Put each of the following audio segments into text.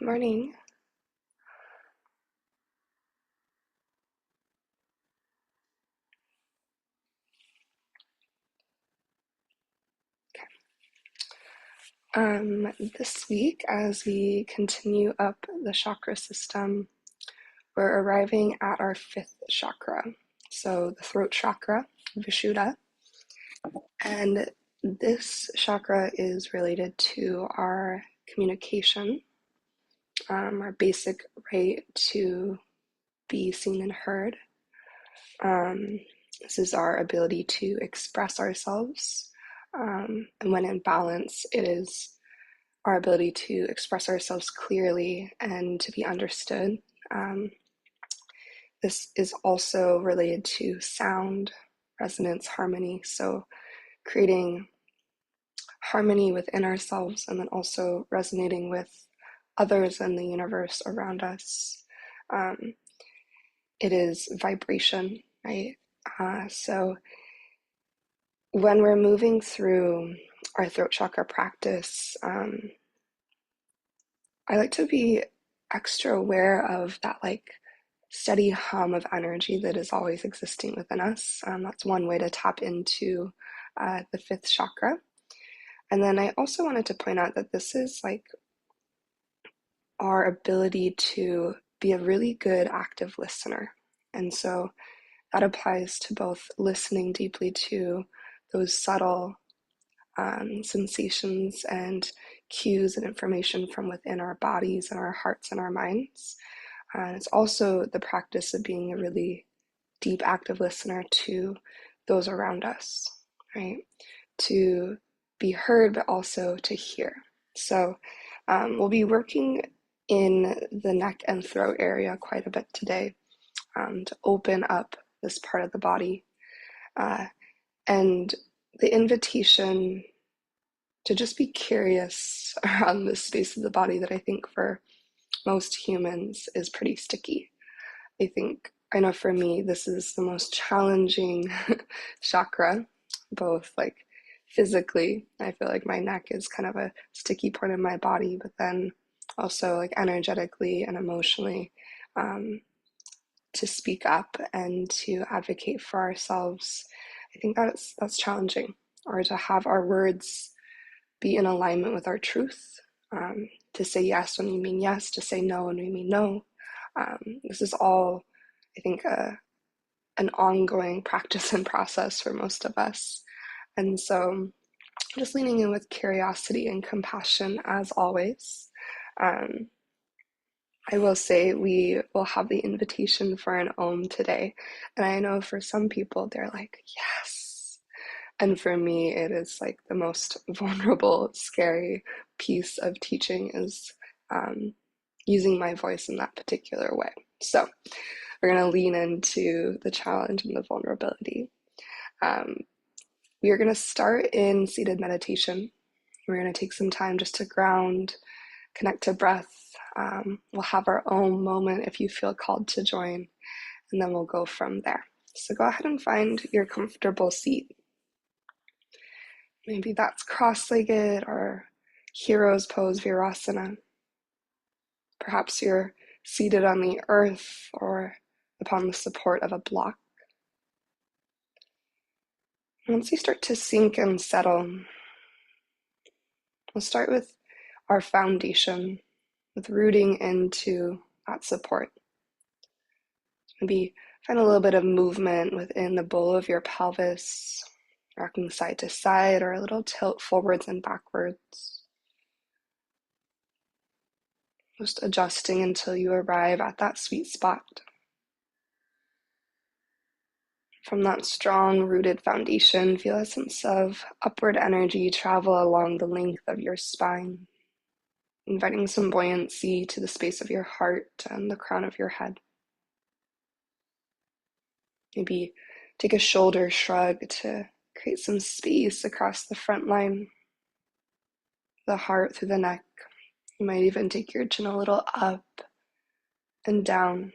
Morning. This week, as we continue up the chakra system, we're arriving at our fifth chakra. So the throat chakra, Vissudha. And this chakra is related to our communication, our basic right to be seen and heard. This is our ability to express ourselves. And when in balance, it is our ability to express ourselves clearly and to be understood. This is also related to sound, resonance, harmony. So creating harmony within ourselves and then also resonating with others in the universe around us. It is vibration, right? So when we're moving through our throat chakra practice, I like to be extra aware of that steady hum of energy that is always existing within us. That's one way to tap into the fifth chakra. And then I also wanted to point out that this is our ability to be a really good active listener. And so that applies to both listening deeply to those subtle sensations and cues and information from within our bodies and our hearts and our minds. And it's also the practice of being a really deep, active listener to those around us, right? To be heard, but also to hear. So we'll be working in the neck and throat area quite a bit today to open up this part of the body. And the invitation to just be curious around this space of the body that I think for most humans is pretty sticky. I know for me, this is the most challenging chakra, both physically. I feel like my neck is kind of a sticky part of my body, but then also energetically and emotionally, to speak up and to advocate for ourselves. I think that's challenging, or to have our words be in alignment with our truth, to say yes when we mean yes, to say no when we mean no. This is all, I think, an ongoing practice and process for most of us. And so just leaning in with curiosity and compassion as always. I will say we will have the invitation for an Om today. And I know for some people, they're like, yes. And for me, it is the most vulnerable, scary piece of teaching is using my voice in that particular way. So we're going to lean into the challenge and the vulnerability. We are going to start in seated meditation. We're going to take some time just to ground, connect to breath. We'll have our own moment if you feel called to join, and then we'll go from there. So go ahead and find your comfortable seat. Maybe that's cross-legged or hero's pose, Virasana. Perhaps you're seated on the earth or upon the support of a block. Once you start to sink and settle, we'll start with our foundation, with rooting into that support. Maybe find a little bit of movement within the bowl of your pelvis, rocking side to side or a little tilt forwards and backwards. Just adjusting until you arrive at that sweet spot. From that strong rooted foundation, feel a sense of upward energy travel along the length of your spine, inviting some buoyancy to the space of your heart and the crown of your head. Maybe take a shoulder shrug to create some space across the front line, the heart through the neck. You might even take your chin a little up and down,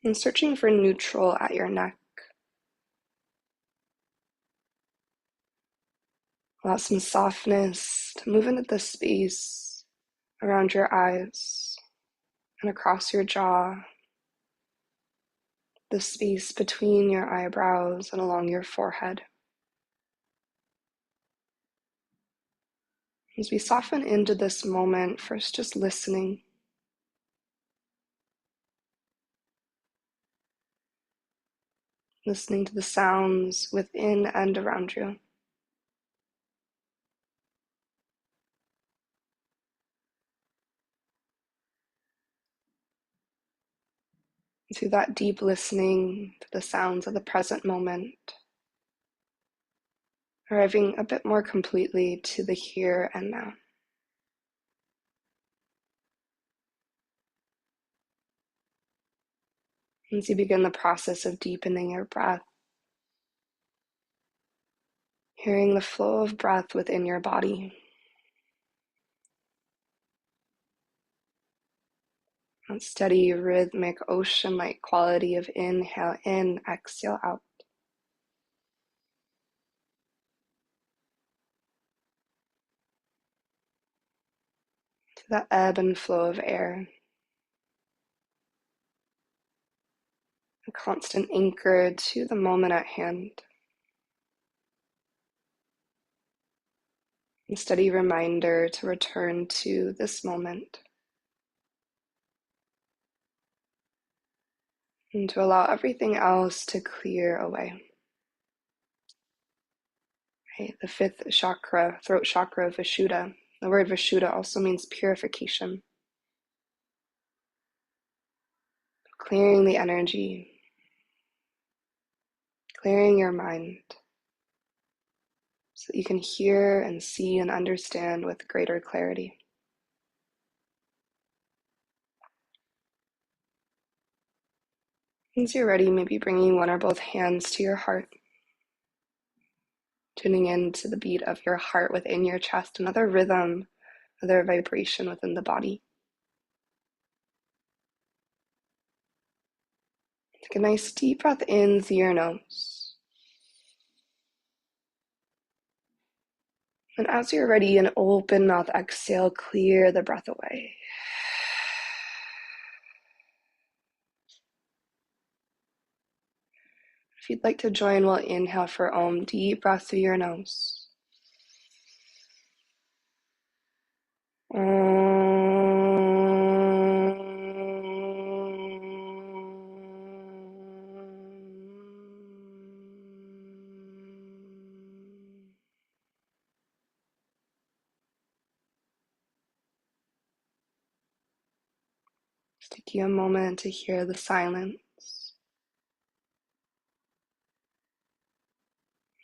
and searching for neutral at your neck. Allow some softness to move into the space around your eyes and across your jaw, the space between your eyebrows and along your forehead. As we soften into this moment, first just listening. Listening to the sounds within and around you. Through that deep listening to the sounds of the present moment, arriving a bit more completely to the here and now. As you begin the process of deepening your breath, hearing the flow of breath within your body, that steady, rhythmic, ocean-like quality of inhale in, exhale out. To the ebb and flow of air, a constant anchor to the moment at hand. A steady reminder to return to this moment and to allow everything else to clear away. Right? The fifth chakra, throat chakra, Vissudha. The word Vissudha also means purification. Clearing the energy, clearing your mind so that you can hear and see and understand with greater clarity. Once you're ready, maybe bringing one or both hands to your heart, tuning into the beat of your heart within your chest, another rhythm, another vibration within the body. Take a nice deep breath in through your nose. And as you're ready, an open mouth exhale, clear the breath away. If you'd like to join, we'll inhale for Om. Deep breath through your nose. Just take you a moment to hear the silence.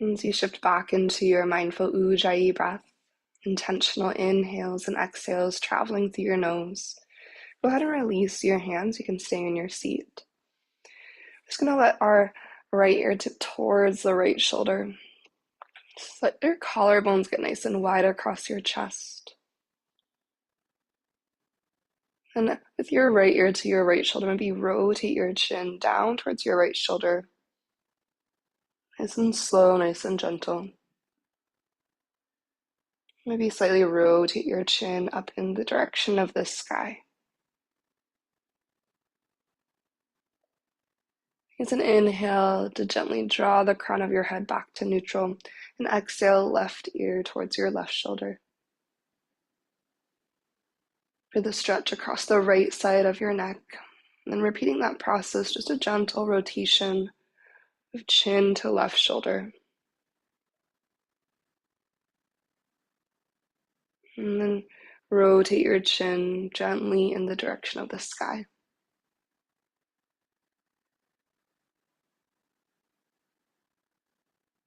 As you shift back into your mindful Ujjayi breath, intentional inhales and exhales traveling through your nose, go ahead and release your hands. You can stay in your seat. Just going to let our right ear tip towards the right shoulder. Just let your collarbones get nice and wide across your chest. And with your right ear to your right shoulder, maybe rotate your chin down towards your right shoulder. Nice and slow, nice and gentle. Maybe slightly rotate your chin up in the direction of the sky. Use an inhale to gently draw the crown of your head back to neutral, and exhale, left ear towards your left shoulder. Feel the stretch across the right side of your neck, and repeating that process, just a gentle rotation of chin to left shoulder. And then rotate your chin gently in the direction of the sky.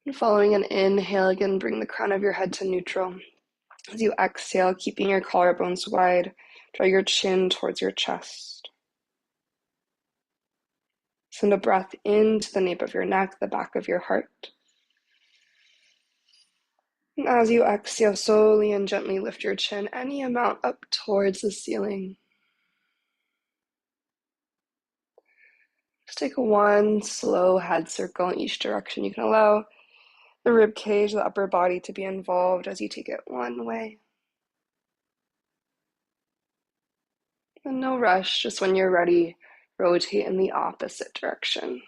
And following an inhale, again, bring the crown of your head to neutral. As you exhale, keeping your collarbones wide, draw your chin towards your chest. Send a breath into the nape of your neck, the back of your heart. And as you exhale, slowly and gently lift your chin any amount up towards the ceiling. Just take one slow head circle in each direction. You can allow the rib cage, the upper body to be involved as you take it one way. And no rush, just when you're ready, rotate in the opposite direction.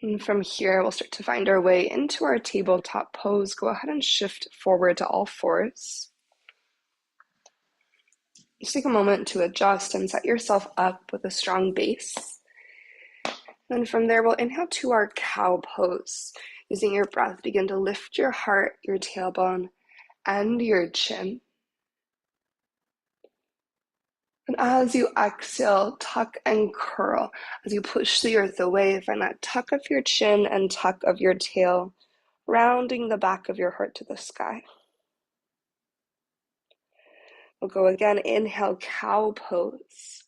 And from here, we'll start to find our way into our tabletop pose. Go ahead and shift forward to all fours. Just take a moment to adjust and set yourself up with a strong base. Then from there, we'll inhale to our cow pose. Using your breath, begin to lift your heart, your tailbone, and your chin. And as you exhale, tuck and curl. As you push the earth away, find that tuck of your chin and tuck of your tail, rounding the back of your heart to the sky. We'll go again, inhale, cow pose.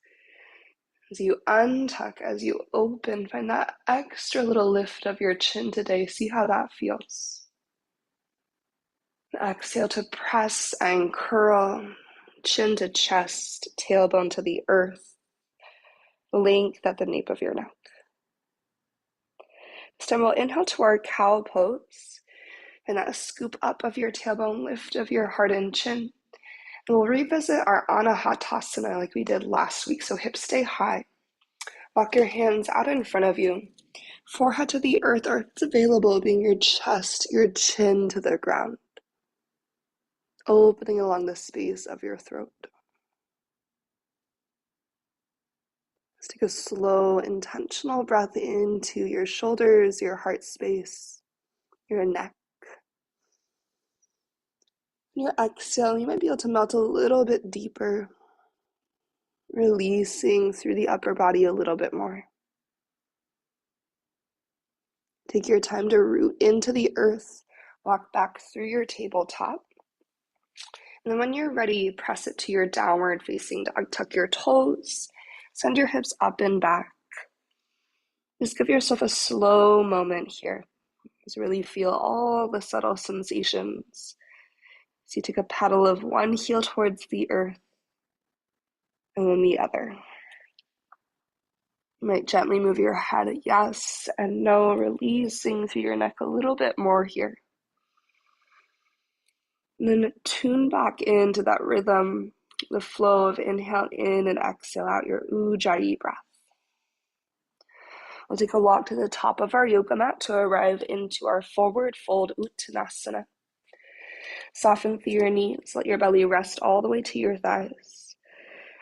As you untuck, as you open, find that extra little lift of your chin today. See how that feels. Exhale to press and curl, chin to chest, tailbone to the earth, length at the nape of your neck. This time we'll inhale to our cow pose, and that scoop up of your tailbone, lift of your heart and chin. And we'll revisit our Anahatasana like we did last week, so hips stay high. Walk your hands out in front of you, forehead to the earth, or if it's available, bring your chest, your chin to the ground, opening along the space of your throat. Let's take a slow, intentional breath into your shoulders, your heart space, your neck. On your exhale, you might be able to melt a little bit deeper, releasing through the upper body a little bit more. Take your time to root into the earth, walk back through your tabletop. And then when you're ready, press it to your downward facing dog. Tuck your toes, send your hips up and back. Just give yourself a slow moment here. Just really feel all the subtle sensations. So you take a pedal of one heel towards the earth and then the other. You might gently move your head yes and no, releasing through your neck a little bit more here. And then tune back into that rhythm, the flow of inhale in and exhale out, your Ujjayi breath. We'll take a walk to the top of our yoga mat to arrive into our forward fold Uttanasana. Soften through your knees, let your belly rest all the way to your thighs.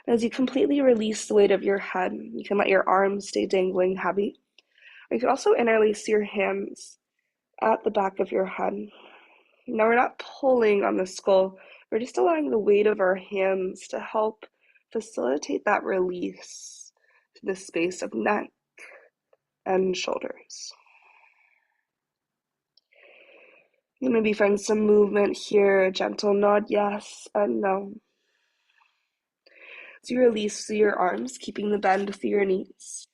As you completely release the weight of your head, you can let your arms stay dangling heavy. Or you can also interlace your hands at the back of your head. Now we're not pulling on the skull, we're just allowing the weight of our hands to help facilitate that release to the space of neck and shoulders. You maybe find some movement here, a gentle nod, yes and no. As you release through your arms, keeping the bend through your knees.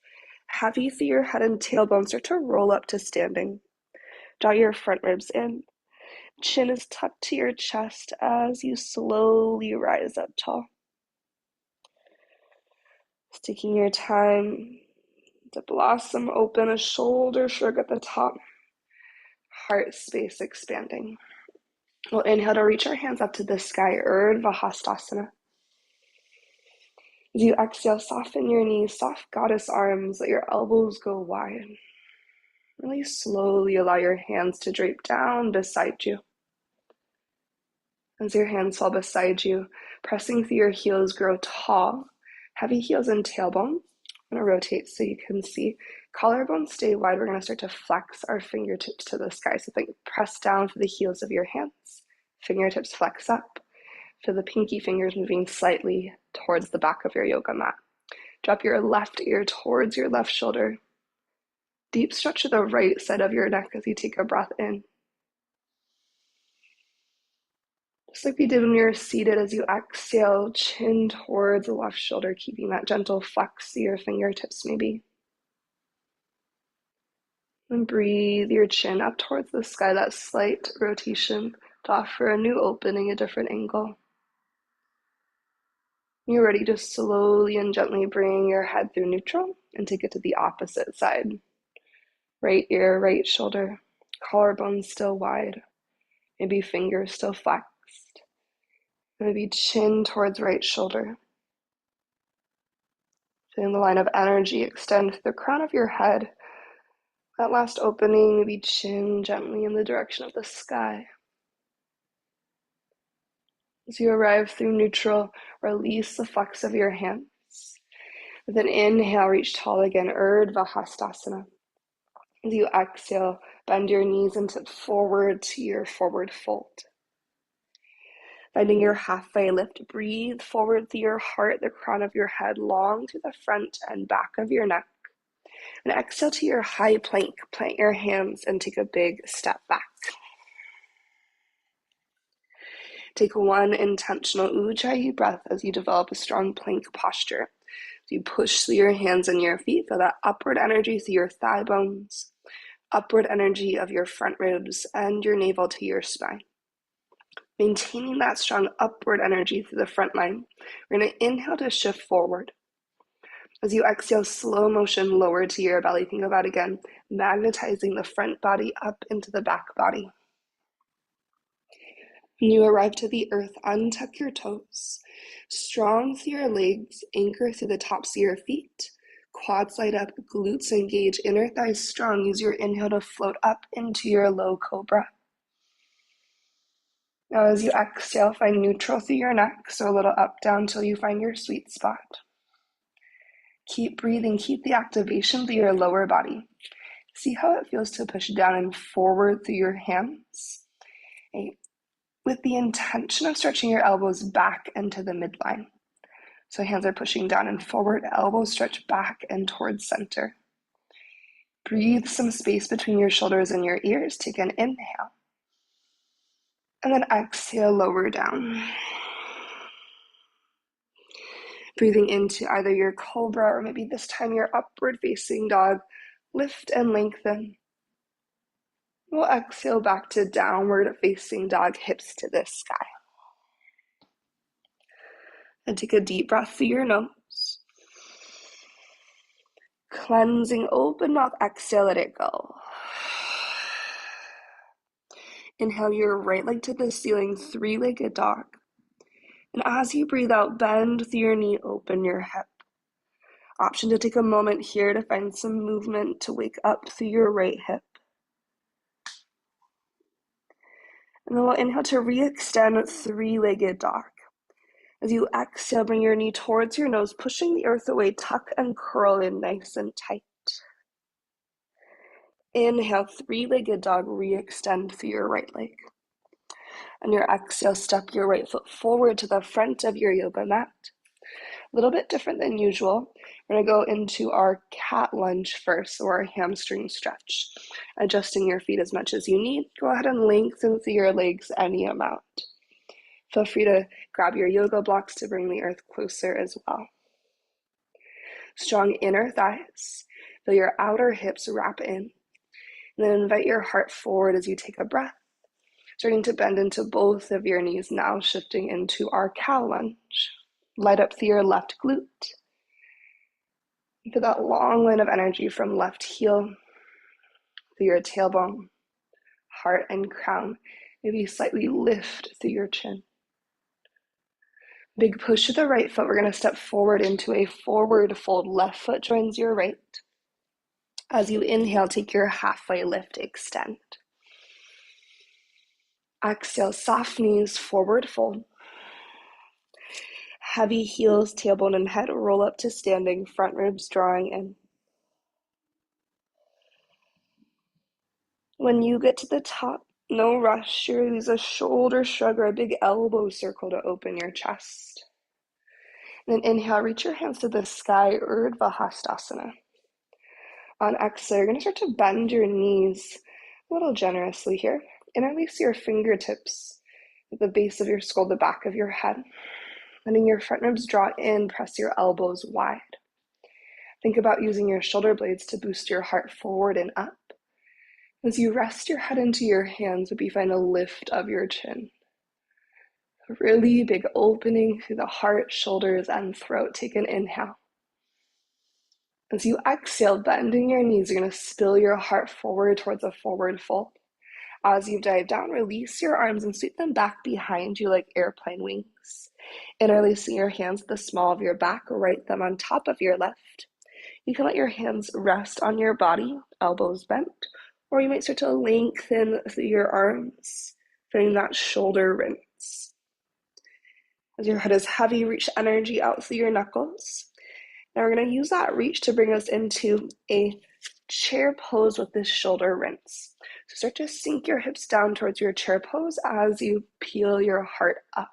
Heavy through your head and tailbone, start to roll up to standing. Draw your front ribs in. Chin is tucked to your chest as you slowly rise up tall. Just taking your time to blossom open, a shoulder shrug at the top, heart space expanding. We'll inhale to reach our hands up to the sky, Urdhva Hastasana. As you exhale, soften your knees, soft goddess arms, let your elbows go wide. Really slowly allow your hands to drape down beside you. As your hands fall beside you, pressing through your heels, grow tall. Heavy heels and tailbone. I'm going to rotate so you can see. Collarbones stay wide. We're going to start to flex our fingertips to the sky. So think press down for the heels of your hands. Fingertips flex up. Feel the pinky fingers moving slightly towards the back of your yoga mat. Drop your left ear towards your left shoulder. Deep stretch to the right side of your neck as you take a breath in. Just like we did when we were seated, as you exhale, chin towards the left shoulder, keeping that gentle flex to your fingertips maybe. And breathe your chin up towards the sky, that slight rotation to offer a new opening, a different angle. You're ready to slowly and gently bring your head through neutral and take it to the opposite side. Right ear, right shoulder, collarbone still wide, maybe fingers still flexed. chest. Maybe chin towards right shoulder. Feeling the line of energy extend to the crown of your head. That last opening, maybe chin gently in the direction of the sky. As you arrive through neutral, release the flex of your hands. With an inhale, reach tall again, Urdhva Hastasana. As you exhale, bend your knees and tip forward to your forward fold. Finding your halfway lift, breathe forward through your heart, the crown of your head, long to the front and back of your neck. And exhale to your high plank. Plant your hands and take a big step back. Take one intentional Ujjayi breath as you develop a strong plank posture. You push through your hands and your feet, feel that upward energy through your thigh bones, upward energy of your front ribs and your navel to your spine. Maintaining that strong upward energy through the front line, we're going to inhale to shift forward. As you exhale, slow motion lower to your belly. Think about again, magnetizing the front body up into the back body. When you arrive to the earth, untuck your toes. Strong through your legs, anchor through the tops of your feet. Quads light up, glutes engage, inner thighs strong. Use your inhale to float up into your low cobra. Now as you exhale, find neutral through your neck, so a little up, down until you find your sweet spot. Keep breathing, keep the activation through your lower body. See how it feels to push down and forward through your hands. With the intention of stretching your elbows back into the midline. So hands are pushing down and forward, elbows stretch back and towards center. Breathe some space between your shoulders and your ears. Take an inhale. And then exhale, lower down. Breathing into either your cobra or maybe this time your upward facing dog. Lift and lengthen. We'll exhale back to downward facing dog, hips to the sky. And take a deep breath through your nose. Cleansing, open mouth, exhale, let it go. Inhale your right leg to the ceiling, three-legged dog. And as you breathe out, bend through your knee, open your hip. Option to take a moment here to find some movement to wake up through your right hip. And then we'll inhale to re-extend three-legged dog. As you exhale, bring your knee towards your nose, pushing the earth away, tuck and curl in nice and tight. Inhale, three-legged dog, re-extend through your right leg. On your exhale, step your right foot forward to the front of your yoga mat. A little bit different than usual. We're going to go into our cat lunge first, or our hamstring stretch. Adjusting your feet as much as you need. Go ahead and lengthen through your legs any amount. Feel free to grab your yoga blocks to bring the earth closer as well. Strong inner thighs. Feel your outer hips wrap in. And then invite your heart forward as you take a breath. Starting to bend into both of your knees now, shifting into our cow lunge. Light up through your left glute. Feel that long line of energy from left heel through your tailbone, heart and crown. Maybe slightly lift through your chin. Big push to the right foot. We're going to step forward into a forward fold. Left foot joins your right. As you inhale, take your halfway lift, extend. Exhale, soft knees, forward fold. Heavy heels, tailbone and head, roll up to standing, front ribs drawing in. When you get to the top, no rush. Use a shoulder shrug or a big elbow circle to open your chest. And then inhale, reach your hands to the sky, Urdhva Hastasana. On exhale, you're going to start to bend your knees a little generously here. Interlace your fingertips at the base of your skull, the back of your head. Letting your front ribs draw in, press your elbows wide. Think about using your shoulder blades to boost your heart forward and up. As you rest your head into your hands, maybe find a lift of your chin. A really big opening through the heart, shoulders, and throat. Take an inhale. As you exhale, bending your knees, you're going to spill your heart forward towards a forward fold. As you dive down, release your arms and sweep them back behind you like airplane wings. Interlacing your hands at the small of your back, right thumb on top of your left. You can let your hands rest on your body, elbows bent, or you might start to lengthen through your arms, feeling that shoulder rinse. As your head is heavy, reach energy out through your knuckles. Now we're going to use that reach to bring us into a chair pose with this shoulder rinse. So start to sink your hips down towards your chair pose as you peel your heart up.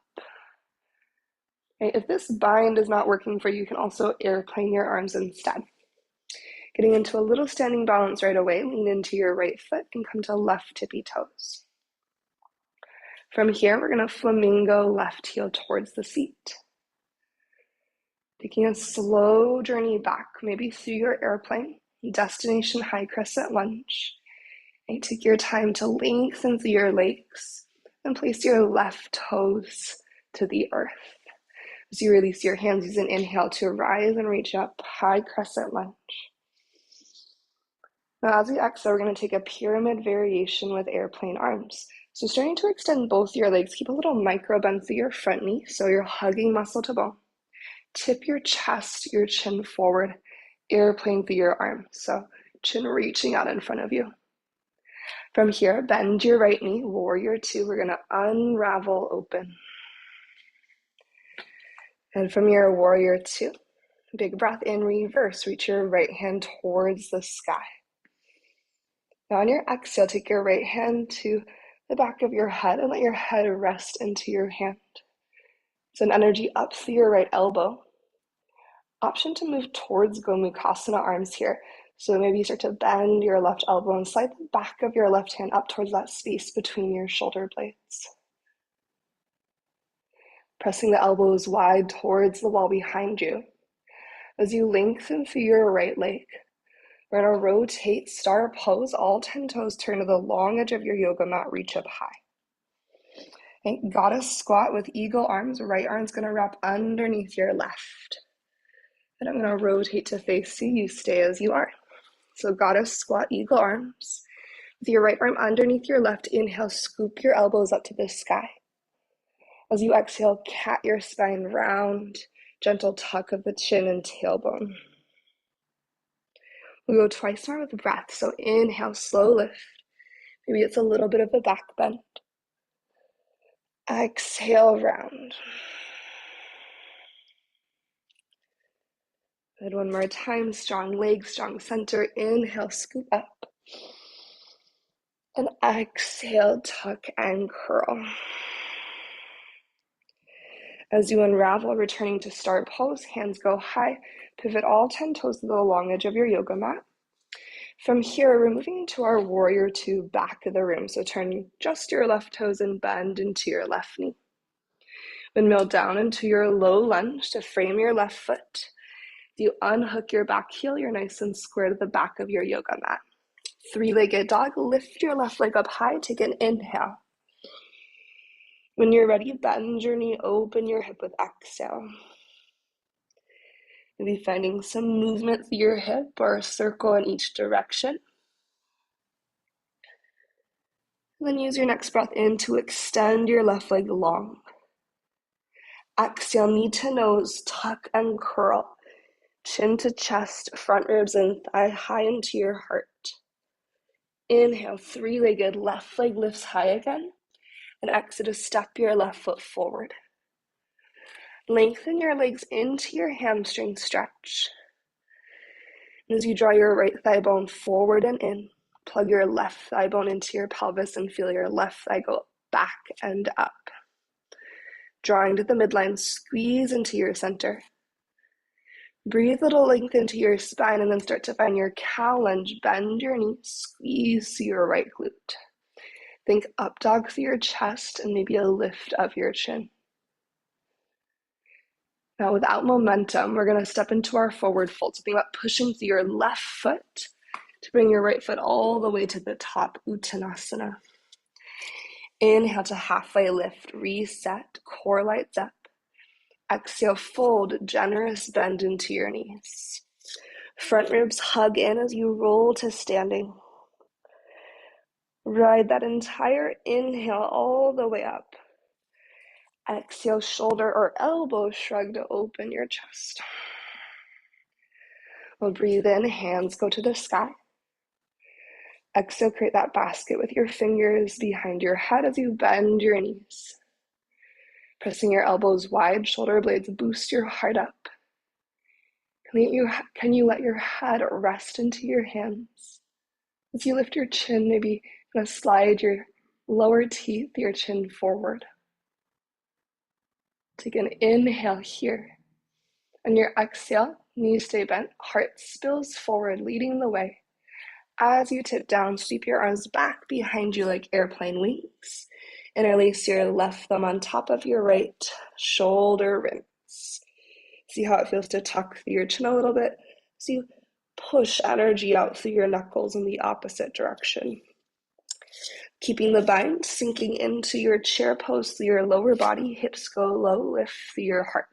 Okay, if this bind is not working for you, you can also airplane your arms instead. Getting into a little standing balance right away, lean into your right foot and come to left tippy toes. From here, we're going to flamingo left heel towards the seat. Taking a slow journey back, maybe through your airplane, destination high crescent lunge. And take your time to lengthen through your legs and place your left toes to the earth. As you release your hands, use an inhale to rise and reach up, high crescent lunge. Now as we exhale, we're going to take a pyramid variation with airplane arms. So starting to extend both your legs, keep a little micro bend through your front knee, so you're hugging muscle to bone. Tip your chest, your chin forward, airplane through your arms, so chin reaching out in front of you. From here, bend your right knee, warrior two, we're going to unravel open. And from your warrior two, big breath in, reverse, reach your right hand towards the sky. Now on your exhale, take your right hand to the back of your head and let your head rest into your hand. Send energy up through your right elbow. Option to move towards Gomukhasana arms here. So maybe you start to bend your left elbow and slide the back of your left hand up towards that space between your shoulder blades. Pressing the elbows wide towards the wall behind you. As you lengthen through your right leg, we're going to rotate star pose. All 10 toes turn to the long edge of your yoga mat, reach up high. Okay, goddess squat with eagle arms. Right arm's going to wrap underneath your left. And I'm going to rotate to face you. You stay as you are. So goddess squat, eagle arms. With your right arm underneath your left, inhale, scoop your elbows up to the sky. As you exhale, cat your spine round, gentle tuck of the chin and tailbone. We'll go twice more with breath. So inhale, slow lift. Maybe it's a little bit of a back bend. Exhale, round. Good, one more time. Strong legs, strong center. Inhale, scoop up. And exhale, tuck and curl. As you unravel, returning to star pose, hands go high. Pivot all 10 toes to the long edge of your yoga mat. From here, we're moving into our warrior two, back of the room. So turn just your left toes and bend into your left knee. Windmill down into your low lunge to frame your left foot. You unhook your back heel, you're nice and square to the back of your yoga mat. Three-legged dog, lift your left leg up high, take an inhale. When you're ready, bend your knee, open your hip with exhale. You'll be finding some movement through your hip or a circle in each direction. And then use your next breath in to extend your left leg long. Exhale, knee to nose, tuck and curl. Chin to chest, front ribs and thigh high into your heart. Inhale, three-legged, left leg lifts high again. And exhale to step your left foot forward. Lengthen your legs into your hamstring stretch. And as you draw your right thigh bone forward and in, plug your left thigh bone into your pelvis and feel your left thigh go back and up. Drawing to the midline, squeeze into your center. Breathe a little length into your spine and then start to find your cow lunge. Bend your knees, squeeze your right glute. Think up dog through your chest and maybe a lift of your chin. Now without momentum, we're going to step into our forward fold. So think about pushing through your left foot to bring your right foot all the way to the top, Uttanasana. Inhale to halfway lift, reset, core lights up. Exhale, fold, generous bend into your knees. Front ribs hug in as you roll to standing. Ride that entire inhale all the way up. Exhale, shoulder or elbow shrug to open your chest. We'll breathe in, hands go to the sky. Exhale, create that basket with your fingers behind your head as you bend your knees. Pressing your elbows wide, shoulder blades boost your heart up. Can you let your head rest into your hands? As you lift your chin, maybe slide your lower teeth, your chin forward. Take an inhale here. On your exhale, knees stay bent, heart spills forward, leading the way. As you tip down, sweep your arms back behind you like airplane wings. Interlace your left thumb on top of your right shoulder rinse. See how it feels to tuck through your chin a little bit. So you push energy out through your knuckles in the opposite direction. Keeping the bind sinking into your chair pose through your lower body, hips go low, lift through your heart.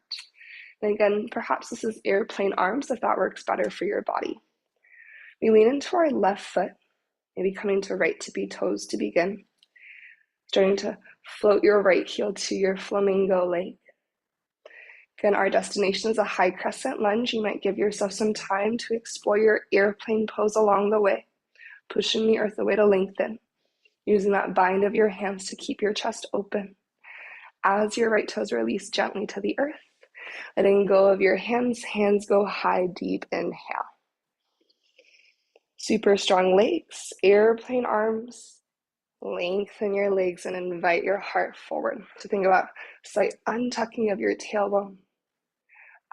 And again, perhaps this is airplane arms if that works better for your body. We lean into our left foot, maybe coming to right tippy toes to begin. Starting to float your right heel to your flamingo leg. Again, our destination is a high crescent lunge. You might give yourself some time to explore your airplane pose along the way, pushing the earth away to lengthen, using that bind of your hands to keep your chest open. As your right toes release gently to the earth, letting go of your hands, hands go high, deep inhale. Super strong legs, airplane arms. Lengthen your legs and invite your heart forward. So think about slight untucking of your tailbone,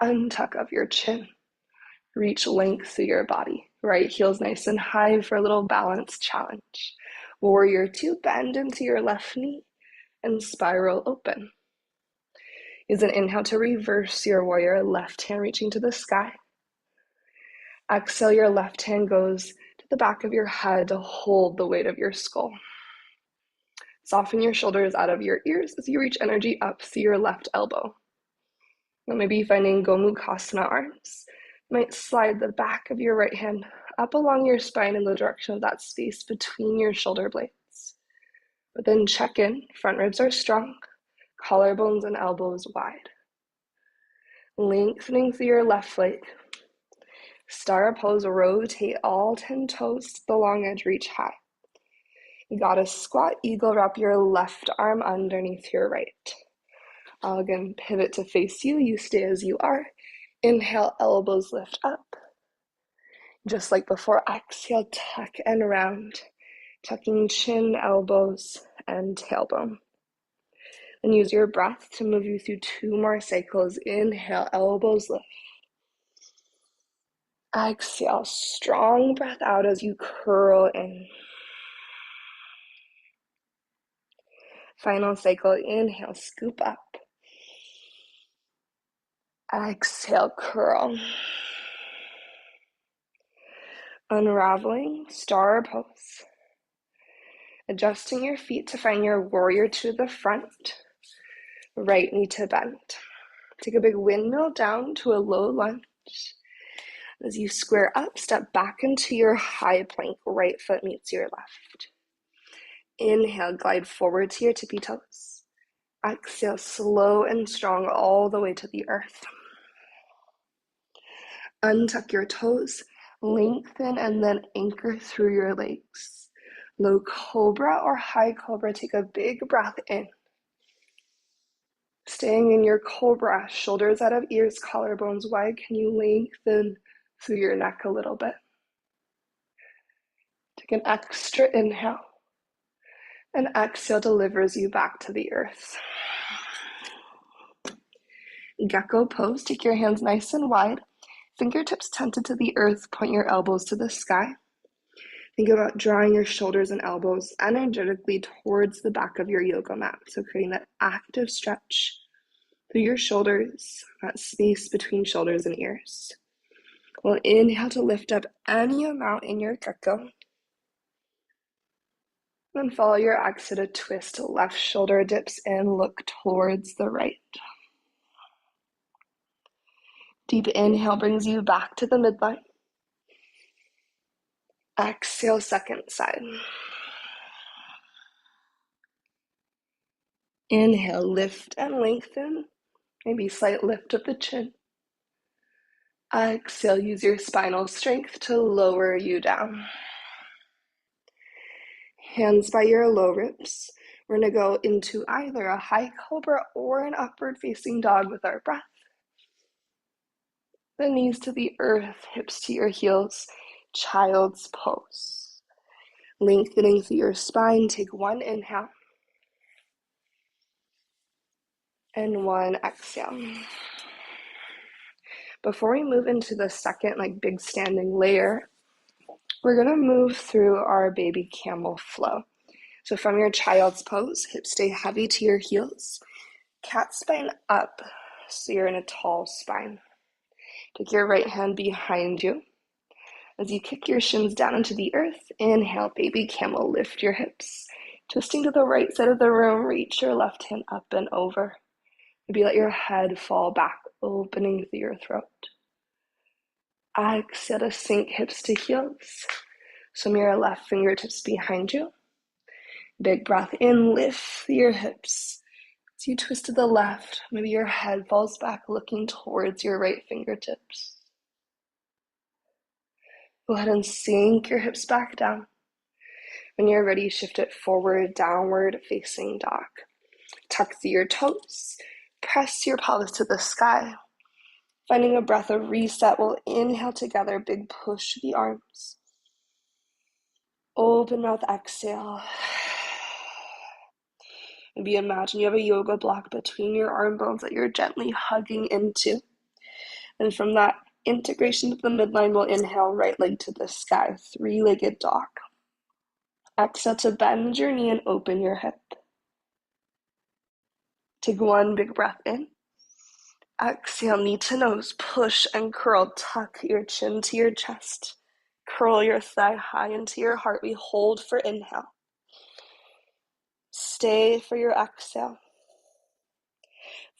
untuck of your chin. Reach length through your body. Right heel's nice and high for a little balance challenge. Warrior 2, bend into your left knee and spiral open. Use an inhale to reverse your warrior, left hand reaching to the sky. Exhale, your left hand goes to the back of your head to hold the weight of your skull. Soften your shoulders out of your ears as you reach energy up through your left elbow. Now maybe finding Gomukhasana arms. You might slide the back of your right hand up along your spine in the direction of that space between your shoulder blades. But then check in, front ribs are strong, collarbones and elbows wide. Lengthening through your left leg. Star pose, rotate all 10 toes to the long edge, reach high. You got a squat eagle, wrap your left arm underneath your right. I'll again pivot to face you. You stay as you are. Inhale, elbows lift up. Just like before, exhale, tuck and round. Tucking chin, elbows, and tailbone. And use your breath to move you through 2 more cycles. Inhale, elbows lift. Exhale, strong breath out as you curl in. Final cycle, inhale, scoop up. Exhale, curl. Unraveling, star pose. Adjusting your feet to find your warrior to the front. Right knee to bend. Take a big windmill down to a low lunge. As you square up, step back into your high plank. Right foot meets your left. Inhale, glide forward to your tippy toes. Exhale, slow and strong all the way to the earth. Untuck your toes, lengthen, and then anchor through your legs. Low cobra or high cobra, take a big breath in. Staying in your cobra, shoulders out of ears, collarbones wide. Can you lengthen through your neck a little bit? Take an extra inhale. And exhale delivers you back to the earth. Gecko pose, take your hands nice and wide. Fingertips tented to the earth, point your elbows to the sky. Think about drawing your shoulders and elbows energetically towards the back of your yoga mat. So creating that active stretch through your shoulders, that space between shoulders and ears. We'll inhale to lift up any amount in your gecko. Then follow your exhale to twist. Left shoulder dips in, look towards the right. Deep inhale brings you back to the midline. Exhale, second side. Inhale, lift and lengthen. Maybe slight lift of the chin. Exhale, use your spinal strength to lower you down. Hands by your low ribs. We're going to go into either a high cobra or an upward facing dog with our breath. The knees to the earth, hips to your heels, child's pose. Lengthening through your spine, take one inhale and one exhale. Before we move into the second big standing layer, we're going to move through our baby camel flow. So from your child's pose, hips stay heavy to your heels. Cat spine up, so you're in a tall spine. Take your right hand behind you. As you kick your shins down into the earth, inhale, baby camel, lift your hips. Twisting to the right side of the room, reach your left hand up and over. Maybe let your head fall back, opening through your throat. Exhale to sink hips to heels. Swim your left fingertips behind you. Big breath in, lift your hips. As you twist to the left, maybe your head falls back, looking towards your right fingertips. Go ahead and sink your hips back down. When you're ready, shift it forward, downward facing dog. Tuck through your toes. Press your pelvis to the sky. Finding a breath of reset, we'll inhale together, big push the arms. Open mouth, exhale. Maybe imagine you have a yoga block between your arm bones that you're gently hugging into. And from that integration to the midline, we'll inhale, right leg to the sky, three-legged dog. Exhale to bend your knee and open your hip. Take one big breath in. Exhale, knee to nose, push and curl. Tuck your chin to your chest. Curl your thigh high into your heart. We hold for inhale. Stay for your exhale.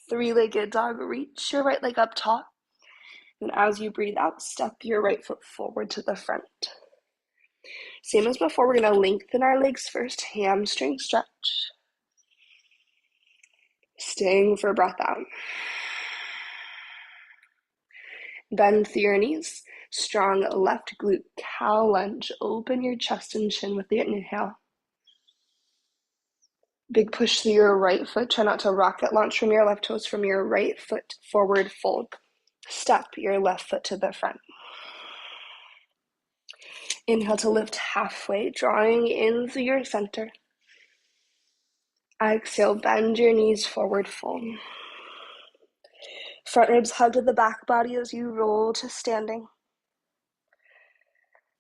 Three-legged dog, reach your right leg up top. And as you breathe out, step your right foot forward to the front. Same as before, we're going to lengthen our legs first. Hamstring stretch. Staying for breath out. Bend through your knees. Strong left glute, cow lunge. Open your chest and chin with the inhale. Big push through your right foot. Try not to rocket launch from your left toes. From your right foot, forward fold. Step your left foot to the front. Inhale to lift halfway, drawing in through your center. Exhale, bend your knees, forward fold. Front ribs hug to the back body as you roll to standing.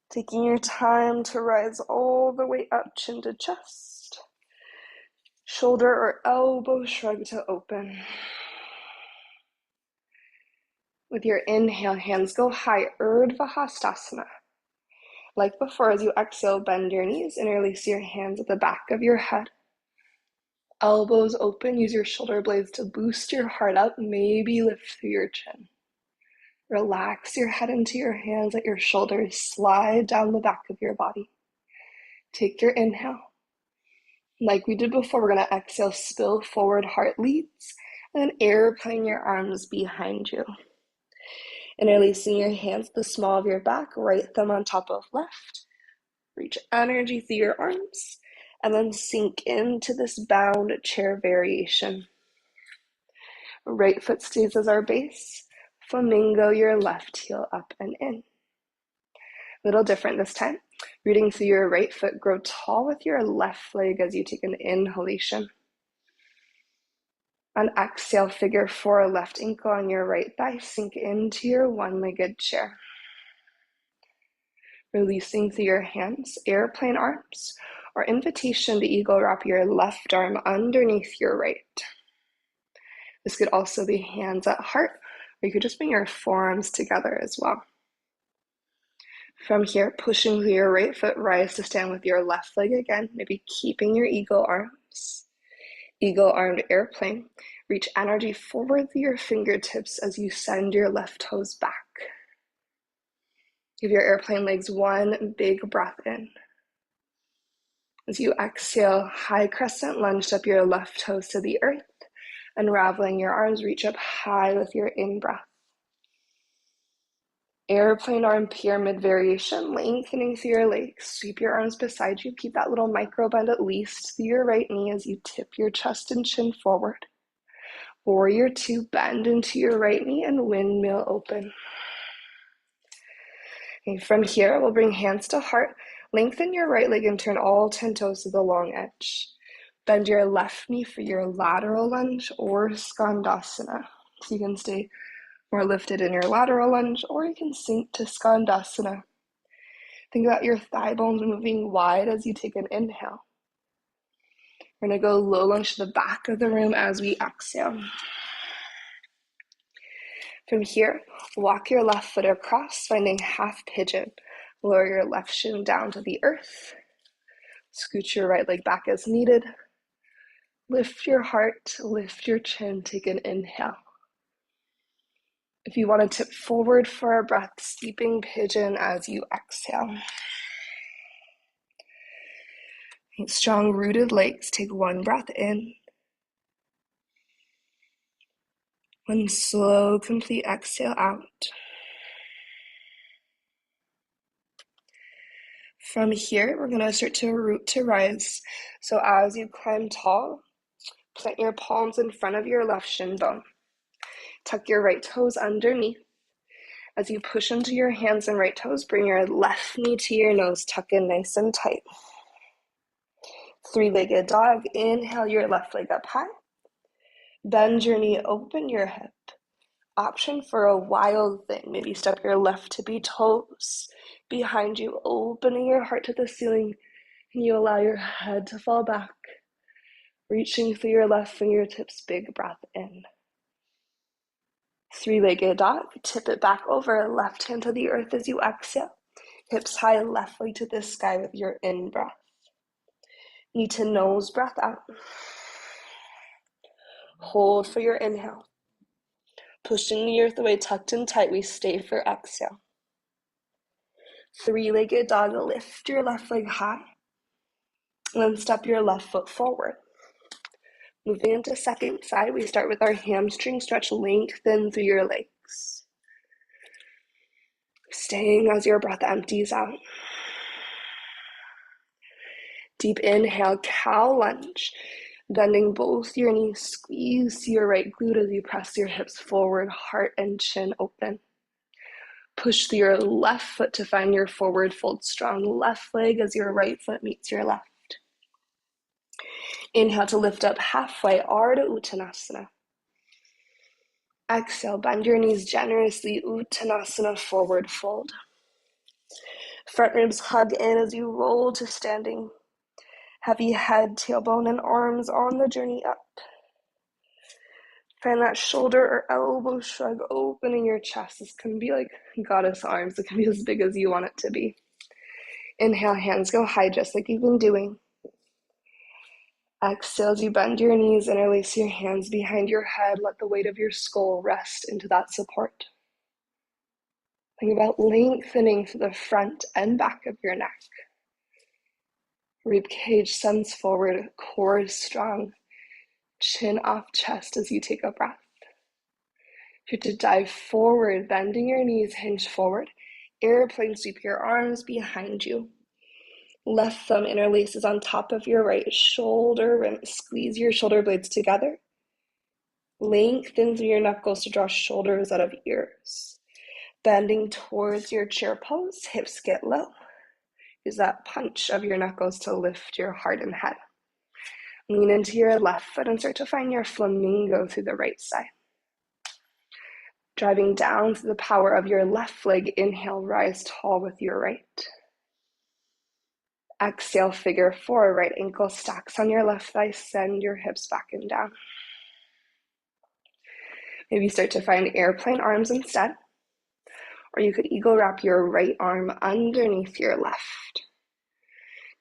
Taking your time to rise all the way up, chin to chest. Shoulder or elbow shrug to open. With your inhale, hands go high, Urdhva Hastasana. Like before, as you exhale, bend your knees and release your hands at the back of your head. Elbows open, use your shoulder blades to boost your heart up, maybe lift through your chin. Relax your head into your hands, let your shoulders slide down the back of your body. Take your inhale. Like we did before, we're going to exhale, spill forward, heart leads, and then airplane your arms behind you. And releasing your hands to the small of your back, right thumb on top of left. Reach energy through your arms, and then sink into this bound chair variation. Right foot stays as our base. Flamingo your left heel up and in. Little different this time. Rooting through your right foot, grow tall with your left leg as you take an inhalation. On exhale, figure four, left ankle on your right thigh, sink into your one-legged chair. Releasing through your hands, airplane arms, or invitation to eagle, wrap your left arm underneath your right. This could also be hands at heart, or you could just bring your forearms together as well. From here, pushing through your right foot, rise to stand with your left leg again, maybe keeping your eagle arms. Eagle armed airplane. Reach energy forward through your fingertips as you send your left toes back. Give your airplane legs one big breath in. As you exhale, high crescent lunge up your left toes to the earth, unraveling your arms, reach up high with your in-breath. Airplane arm pyramid variation, lengthening through your legs. Sweep your arms beside you. Keep that little micro bend at least through your right knee as you tip your chest and chin forward. Warrior two, bend into your right knee and windmill open. Okay, from here, we'll bring hands to heart. Lengthen your right leg and turn all 10 toes to the long edge. Bend your left knee for your lateral lunge or skandasana. So you can stay more lifted in your lateral lunge, or you can sink to skandasana. Think about your thigh bones moving wide as you take an inhale. We're going to go low lunge to the back of the room as we exhale. From here, walk your left foot across, finding half pigeon. Lower your left shin down to the earth. Scoot your right leg back as needed. Lift your heart, lift your chin, take an inhale. If you want to tip forward for a breath, sleeping pigeon as you exhale. Strong rooted legs, take one breath in. One slow, complete exhale out. From here, we're going to start to root to rise. So as you climb tall, plant your palms in front of your left shin bone. Tuck your right toes underneath. As you push into your hands and right toes, bring your left knee to your nose, tuck in nice and tight. Three-legged dog, inhale your left leg up high. Bend your knee, open your hip. Option for a wild thing. Maybe step your left tippy toes behind you, opening your heart to the ceiling, and you allow your head to fall back. Reaching through your left fingertips, big breath in. Three-legged dog, tip it back over, left hand to the earth as you exhale. Hips high, left leg to the sky with your in-breath. Knee to nose, breath out. Hold for your inhale. Pushing the earth away, tucked in tight, we stay for exhale. Three-legged dog, lift your left leg high. And then step your left foot forward. Moving into second side, we start with our hamstring stretch, lengthen through your legs. Staying as your breath empties out. Deep inhale, cow lunge. Bending both your knees, squeeze your right glute as you press your hips forward, heart and chin open. Push through your left foot to find your forward fold, strong left leg as your right foot meets your left. Inhale to lift up halfway, Ardha Uttanasana. Exhale, bend your knees generously, Uttanasana, forward fold. Front ribs hug in as you roll to standing. Heavy head, tailbone, and arms on the journey up. Find that shoulder or elbow shrug, opening your chest. This can be like goddess arms. It can be as big as you want it to be. Inhale, hands go high, just like you've been doing. Exhale as you bend your knees, interlace your hands behind your head. Let the weight of your skull rest into that support. Think about lengthening through the front and back of your neck. Rib cage sends forward, core is strong. Chin off chest as you take a breath. You're to dive forward, bending your knees, hinge forward. Airplane, sweep your arms behind you. Left thumb interlaces on top of your right shoulder rim. Squeeze your shoulder blades together. Lengthen through your knuckles to draw shoulders out of ears. Bending towards your chair pose, hips get low. Use that punch of your knuckles to lift your heart and head. Lean into your left foot and start to find your flamingo through the right side. Driving down through the power of your left leg, inhale, rise tall with your right. Exhale, figure four, right ankle stacks on your left thigh, send your hips back and down. Maybe start to find airplane arms instead, or you could eagle wrap your right arm underneath your left.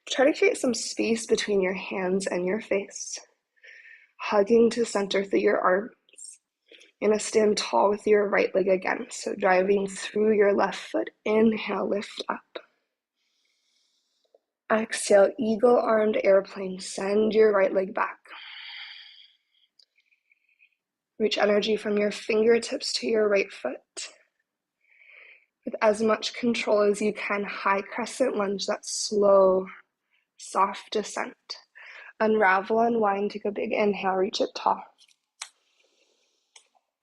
Try to create some space between your hands and your face, hugging to center through your arms. You're going to stand tall with your right leg again, so driving through your left foot, inhale, lift up. Exhale, eagle-armed airplane. Send your right leg back. Reach energy from your fingertips to your right foot. With as much control as you can, high crescent lunge, that slow, soft descent. Unravel, unwind, take a big inhale, reach it tall.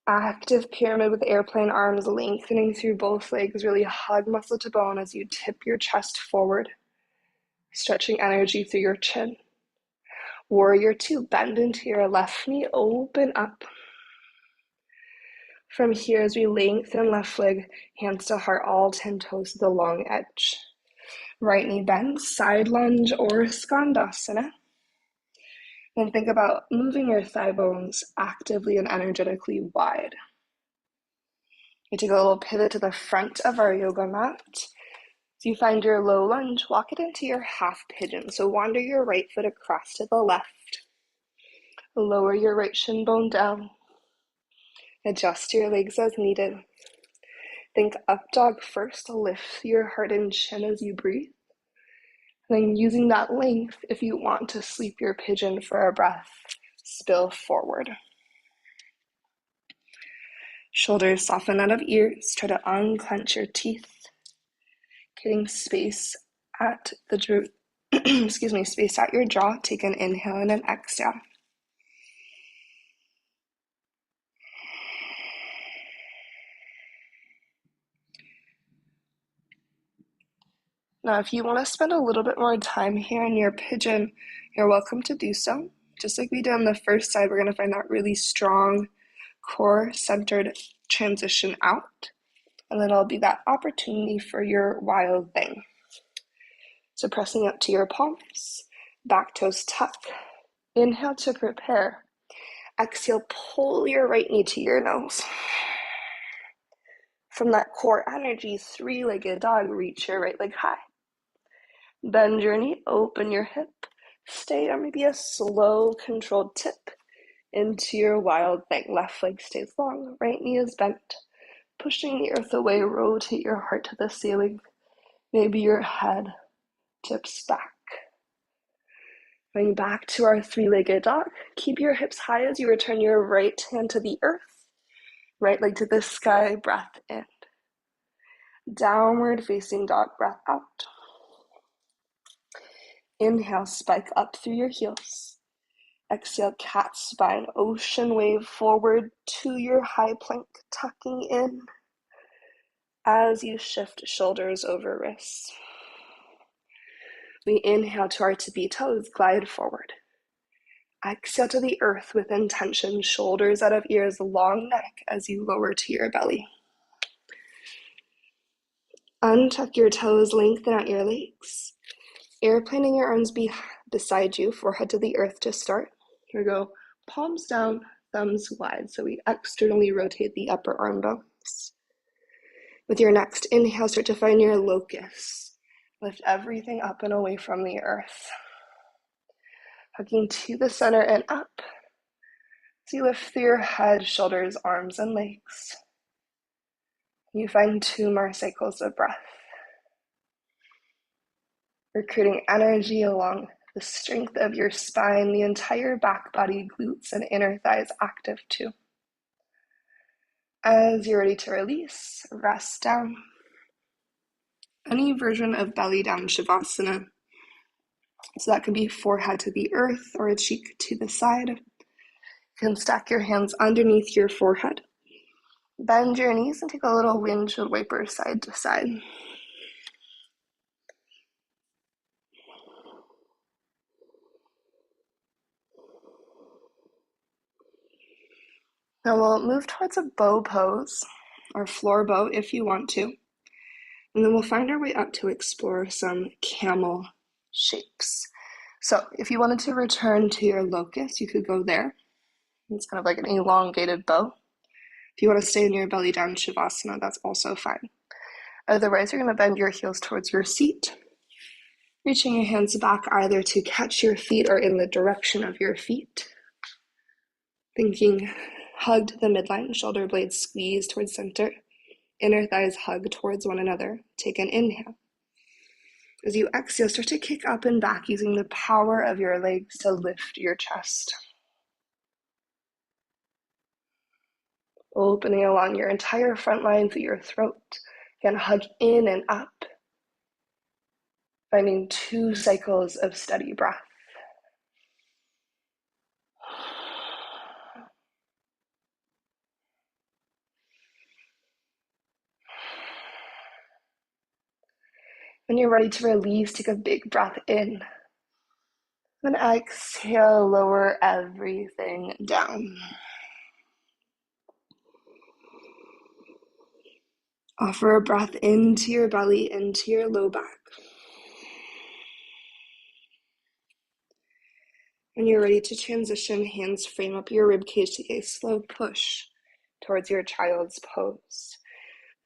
Active pyramid with airplane arms, lengthening through both legs. Really hug muscle to bone as you tip your chest forward, stretching energy through your chin. Warrior two, bend into your left knee, open up. From here, as we lengthen left leg, hands to heart, all 10 toes to the long edge. Right knee bends, side lunge or skandasana. Then think about moving your thigh bones actively and energetically wide. We take a little pivot to the front of our yoga mat. So you find your low lunge, walk it into your half pigeon. So wander your right foot across to the left. Lower your right shin bone down. Adjust your legs as needed. Think up dog first, lift your heart and chin as you breathe. And then using that length, if you want to sleep your pigeon for a breath, spill forward. Shoulders soften out of ears, try to unclench your teeth. Getting space at the space at your jaw. Take an inhale and an exhale. Now, if you want to spend a little bit more time here in your pigeon, you're welcome to do so. Just like we did on the first side, we're going to find that really strong, core-centered transition out. And then it'll be that opportunity for your wild thing. So pressing up to your palms, back toes tuck. Inhale to prepare. Exhale, pull your right knee to your nose. From that core energy, three-legged dog, reach your right leg high. Bend your knee, open your hip. Stay on maybe a slow, controlled tip into your wild thing. Left leg stays long, right knee is bent. Pushing the earth away, rotate your heart to the ceiling. Maybe your head tips back. Going back to our three-legged dog. Keep your hips high as you return your right hand to the earth. Right leg to the sky, breath in. Downward facing dog, breath out. Inhale, spike up through your heels. Exhale, cat spine, ocean wave forward to your high plank, tucking in as you shift shoulders over wrists. We inhale to our tippy toes, glide forward. Exhale to the earth with intention, shoulders out of ears, long neck as you lower to your belly. Untuck your toes, lengthen out your legs. Airplaning your arms beside you, forehead to the earth to start. Here we go, palms down, thumbs wide. So we externally rotate the upper arm bones. With your next inhale, start to find your locus. Lift everything up and away from the earth. Hugging to the center and up. So you lift through your head, shoulders, arms, and legs. You find 2 more cycles of breath. Recruiting energy along the strength of your spine, the entire back body, glutes, and inner thighs active too. As you're ready to release, rest down. Any version of belly down Shavasana. So that could be forehead to the earth or a cheek to the side. You can stack your hands underneath your forehead. Bend your knees and take a little windshield wiper side to side. Now we'll move towards a bow pose or floor bow if you want to. And then we'll find our way up to explore some camel shapes. So if you wanted to return to your locus, you could go there. It's kind of like an elongated bow. If you want to stay in your belly down Shavasana, that's also fine. Otherwise, you're going to bend your heels towards your seat, reaching your hands back either to catch your feet or in the direction of your feet. Thinking hug to the midline, shoulder blades squeeze towards center, inner thighs hug towards one another. Take an inhale. As you exhale, start to kick up and back using the power of your legs to lift your chest. Opening along your entire front line through your throat. Again, hug in and up. Finding 2 cycles of steady breath. When you're ready to release, take a big breath in. Then exhale, lower everything down. Offer a breath into your belly, into your low back. When you're ready to transition, hands frame up your ribcage, take a slow push towards your child's pose.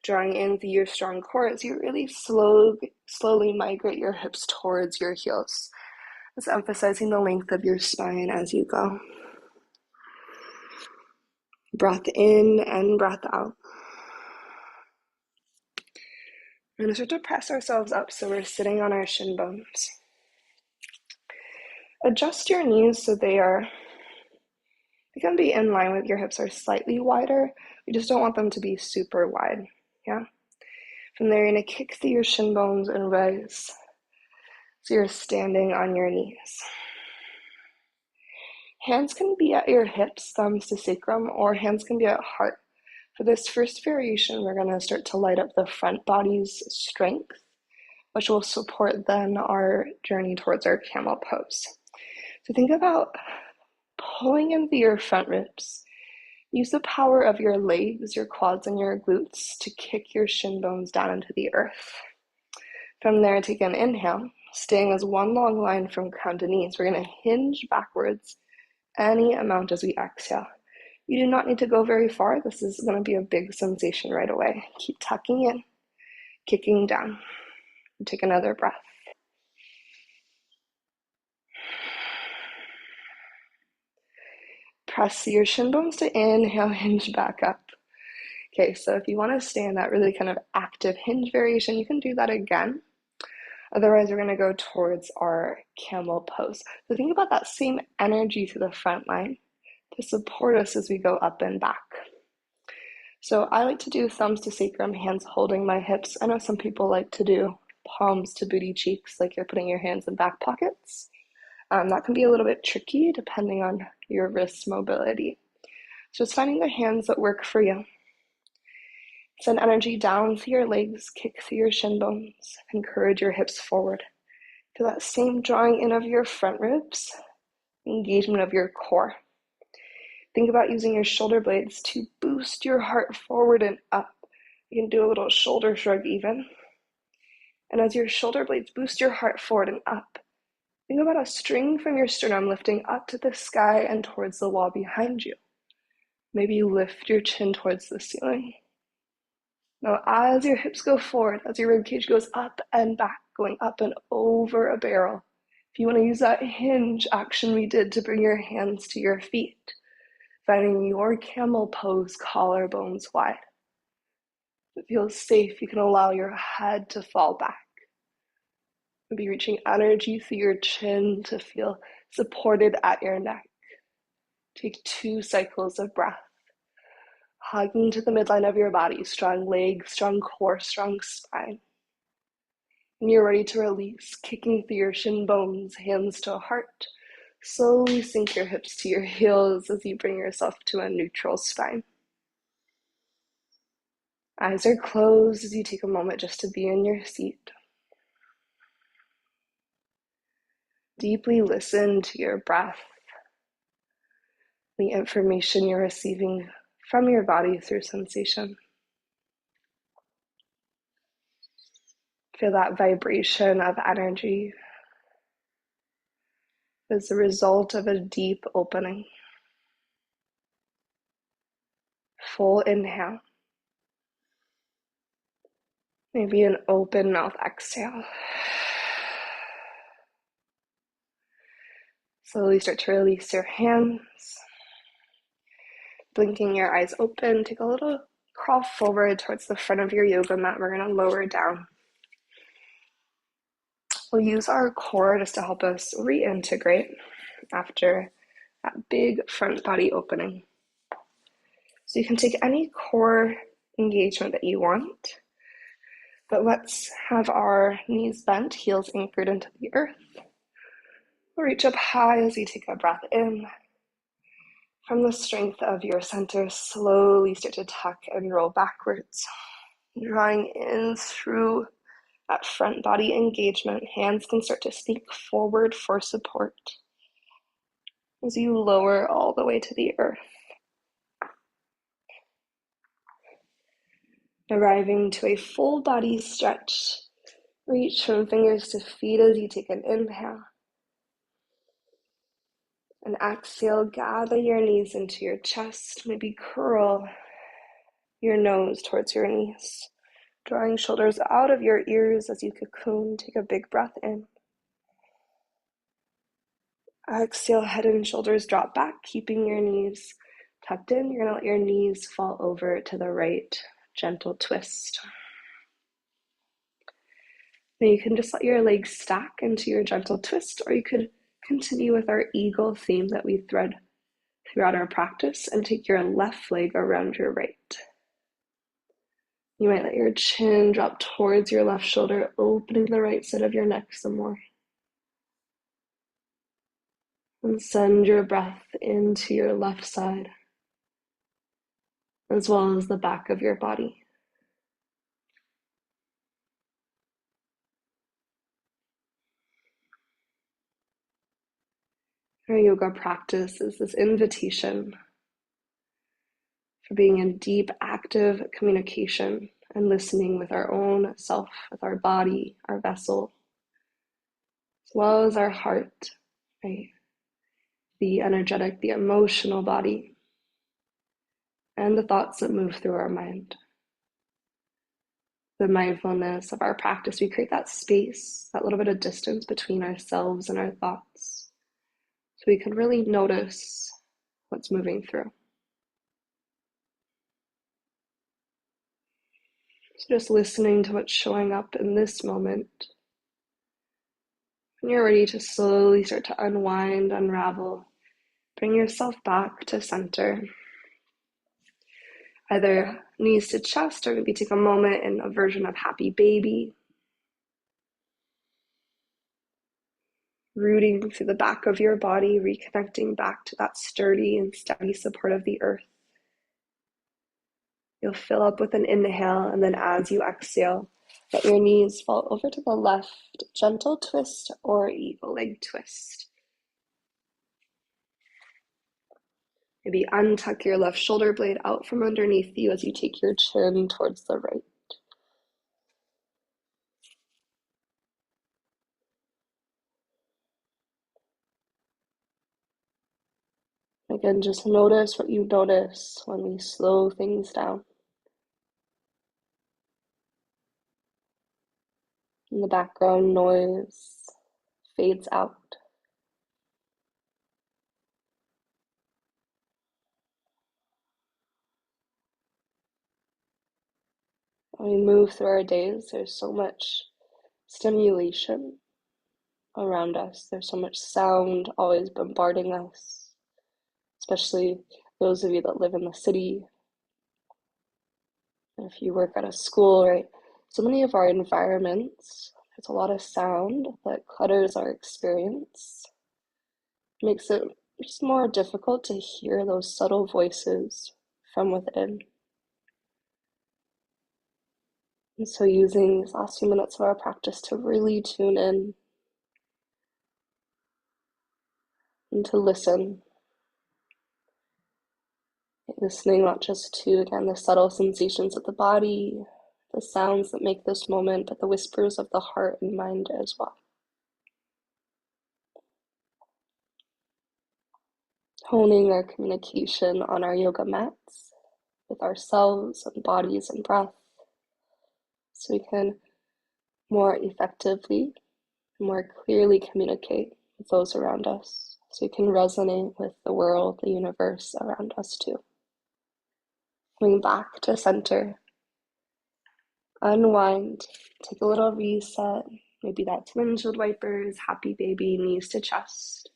Drawing in through your strong core as you really slowly migrate your hips towards your heels. Just emphasizing the length of your spine as you go. Breath in and breath out. We're going to start to press ourselves up so we're sitting on our shin bones. Adjust your knees so they can be in line with your hips or slightly wider. We just don't want them to be super wide. Yeah. From there, you're going to kick through your shin bones and rise. So you're standing on your knees. Hands can be at your hips, thumbs to sacrum, or hands can be at heart. For this first variation, we're going to start to light up the front body's strength, which will support then our journey towards our camel pose. So think about pulling into your front ribs. Use the power of your legs, your quads, and your glutes to kick your shin bones down into the earth. From there, take an inhale, staying as one long line from crown to knees. We're going to hinge backwards any amount as we exhale. You do not need to go very far. This is going to be a big sensation right away. Keep tucking in, kicking down. Take another breath. Press your shin bones to inhale, hinge back up. Okay, so if you want to stay in that really kind of active hinge variation, you can do that again. Otherwise, we're going to go towards our camel pose. So think about that same energy to the front line to support us as we go up and back. So I like to do thumbs to sacrum, hands holding my hips. I know some people like to do palms to booty cheeks, like you're putting your hands in back pockets. That can be a little bit tricky depending on your wrist mobility. So just finding the hands that work for you. Send energy down through your legs, kick through your shin bones, encourage your hips forward. Feel that same drawing in of your front ribs, engagement of your core. Think about using your shoulder blades to boost your heart forward and up. You can do a little shoulder shrug even. And as your shoulder blades boost your heart forward and up, think about a string from your sternum lifting up to the sky and towards the wall behind you. Maybe you lift your chin towards the ceiling. Now, as your hips go forward, as your ribcage goes up and back, going up and over a barrel, if you want to use that hinge action we did to bring your hands to your feet, finding your camel pose, collarbones wide. If it feels safe, you can allow your head to fall back. Maybe reaching energy through your chin to feel supported at your neck. Take 2 cycles of breath. Hugging to the midline of your body, strong legs, strong core, strong spine. When you're ready to release, kicking through your shin bones, hands to heart. Slowly sink your hips to your heels as you bring yourself to a neutral spine. Eyes are closed as you take a moment just to be in your seat. Deeply listen to your breath, the information you're receiving from your body through sensation. Feel that vibration of energy as a result of a deep opening. Full inhale. Maybe an open mouth exhale. Slowly start to release your hands. Blinking your eyes open, take a little crawl forward towards the front of your yoga mat. We're going to lower down. We'll use our core just to help us reintegrate after that big front body opening. So you can take any core engagement that you want, but let's have our knees bent, heels anchored into the earth. We'll reach up high as you take a breath in. From the strength of your center, slowly start to tuck and roll backwards, drawing in through that front body engagement. Hands can start to sneak forward for support as you lower all the way to the earth. Arriving to a full body stretch. Reach from fingers to feet as you take an inhale. And exhale, gather your knees into your chest. Maybe curl your nose towards your knees. Drawing shoulders out of your ears as you cocoon. Take a big breath in. Exhale, head and shoulders drop back, keeping your knees tucked in. You're going to let your knees fall over to the right. Gentle twist. Now you can just let your legs stack into your gentle twist, or you could continue with our eagle theme that we thread throughout our practice and take your left leg around your right. You might let your chin drop towards your left shoulder, opening the right side of your neck some more. And send your breath into your left side, as well as the back of your body. Our yoga practice is this invitation for being in deep, active communication and listening with our own self, with our body, our vessel, as well as our heart, right? The energetic, the emotional body, and the thoughts that move through our mind. The mindfulness of our practice, we create that space, that little bit of distance between ourselves and our thoughts, so we can really notice what's moving through. So just listening to what's showing up in this moment. When you're ready to slowly start to unwind, unravel, bring yourself back to center. Either knees to chest, or maybe take a moment in a version of happy baby. Rooting through the back of your body, reconnecting back to that sturdy and steady support of the earth. You'll fill up with an inhale, and then as you exhale, let your knees fall over to the left, gentle twist or eagle leg twist. Maybe untuck your left shoulder blade out from underneath you as you take your chin towards the right. Again, just notice what you notice when we slow things down. And the background noise fades out. When we move through our days, there's so much stimulation around us. There's so much sound always bombarding us, especially those of you that live in the city. If you work at a school, right? So many of our environments, there's a lot of sound that clutters our experience. It makes it just more difficult to hear those subtle voices from within. And so using these last few minutes of our practice to really tune in and to listen. Listening not just to, again, the subtle sensations of the body, the sounds that make this moment, but the whispers of the heart and mind as well. Honing our communication on our yoga mats with ourselves and bodies and breath, so we can more effectively, more clearly communicate with those around us, so we can resonate with the world, the universe around us too. Coming back to center, unwind, take a little reset, Maybe that's windshield wipers, happy baby, knees to chest.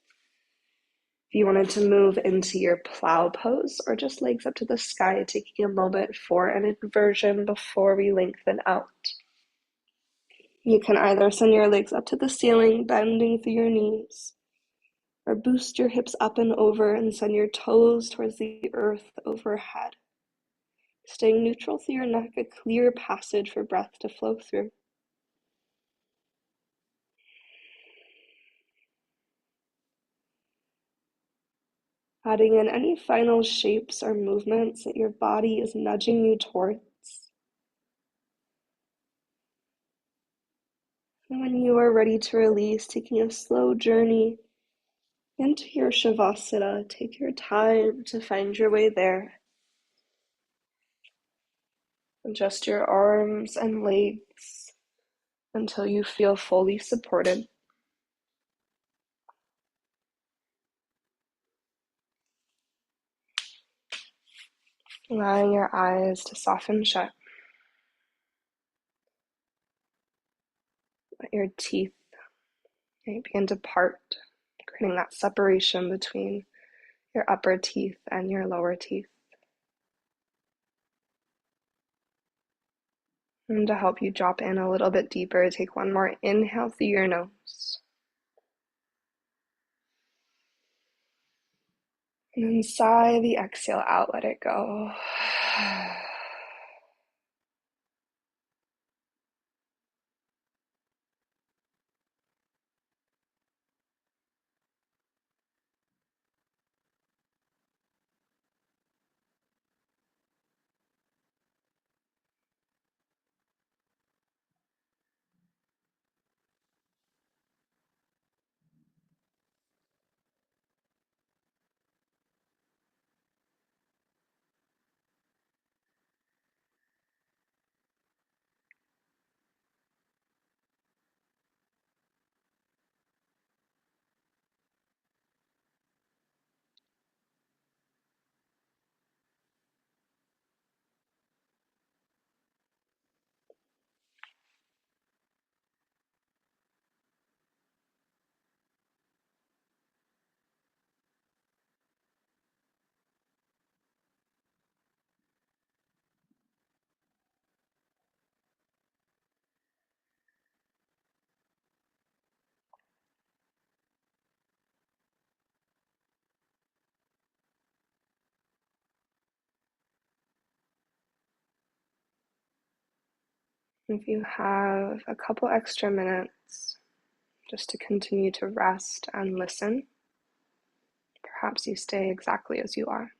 If you wanted to move into your plow pose or just legs up to the sky, taking a moment for an inversion before we lengthen out. You can either send your legs up to the ceiling, bending through your knees, or boost your hips up and over and send your toes towards the earth overhead. Staying neutral through your neck, a clear passage for breath to flow through. Adding in any final shapes or movements that your body is nudging you towards. And when you are ready to release, taking a slow journey into your Shavasana, take your time to find your way there. Adjust your arms and legs until you feel fully supported. Allowing your eyes to soften shut. Let your teeth begin to part, creating that separation between your upper teeth and your lower teeth. And to help you drop in a little bit deeper, take one more inhale through your nose. And then sigh the exhale out, let it go. If you have a couple extra minutes just to continue to rest and listen, perhaps you stay exactly as you are.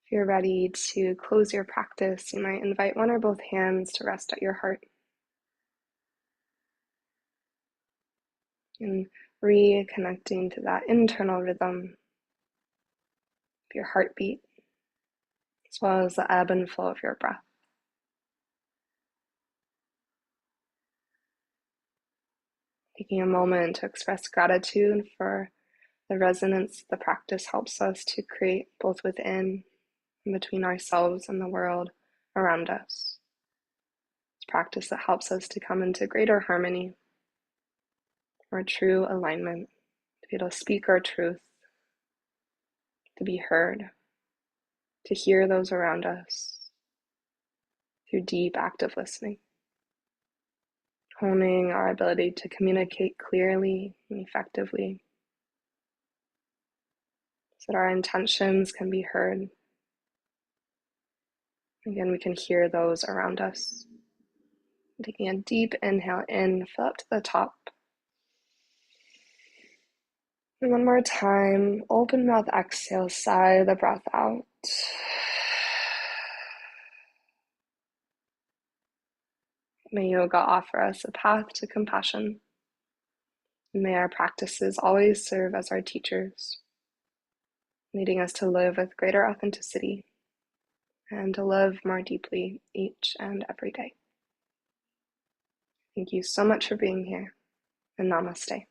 If you're ready to close your practice, you might invite one or both hands to rest at your heart and reconnecting to that internal rhythm of your heartbeat, as well as the ebb and flow of your breath. Taking a moment to express gratitude for the resonance the practice helps us to create both within and between ourselves and the world around us. It's a practice that helps us to come into greater harmony or true alignment, to be able to speak our truth, to be heard, to hear those around us through deep active listening. Honing our ability to communicate clearly and effectively so that our intentions can be heard. Again, we can hear those around us. Taking a deep inhale in, fill up to the top. And one more time, open mouth, exhale, sigh the breath out. May yoga offer us a path to compassion. And may our practices always serve as our teachers, leading us to live with greater authenticity and to live more deeply each and every day. Thank you so much for being here, and namaste.